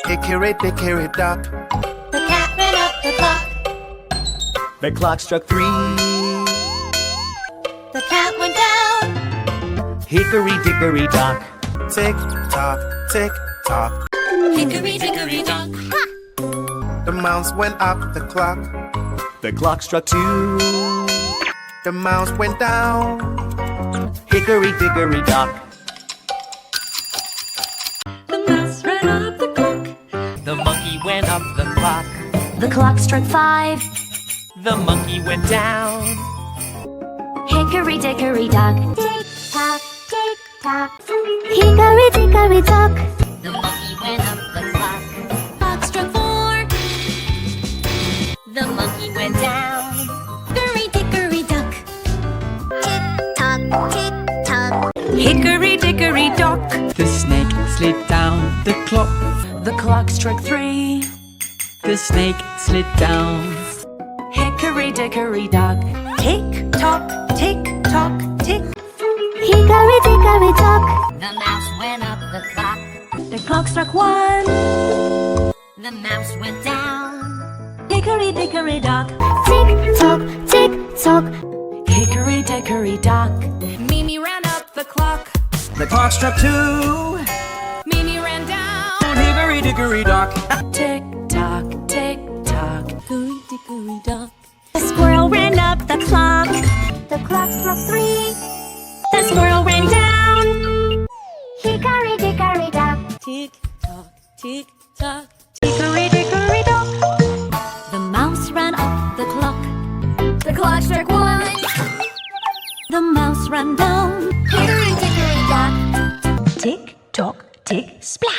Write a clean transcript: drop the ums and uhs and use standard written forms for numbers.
Hickory Dickory Dock. The cat ran up the clock. The clock struck 3. The cat went down. Hickory Dickory Dock. Tick tock, tick tock. Hickory Dickory Dock. The mouse went up the clock. The clock struck 2. The mouse went down. Hickory Dickory Dock. The mouse ran up the clock. The monkey went up the clock. The clock struck 5. The monkey went down. Hickory Dickory Dock. Tick tock, tick tock. Hickory Dickory Dock. The monkey went up the clock. Clock struck 4. The monkey went down. Hickory Dickory Dock. Tick tock, tick tock. Hickory Dickory Dock. The snake slid down the clock. The clock struck 3. The snake slid down. Hickory Dickory Dock. Tick tock, tick tock, tick. Hickory Dickory Dock. The mouse went up the clock. The clock struck 1. The mouse went down. Hickory Dickory Dock. Tick tock, tick tock. Hickory Dickory Dock. Mimi ran up the clock. The clock struck 2. Mimi ran down. Hickory Dickory Dock. Tick tock, tick tock. Hickory Dickory Dock. The squirrel ran up the clock. The clock struck 3. The squirrel ran down. Hickory Dickory Dock. Tick tock, tick tock. Hickory Dickory Dock. The mouse ran up the clock. The clock struck 1. The mouse ran down. Hickory Dickory Dock. Tick tock, tick splash.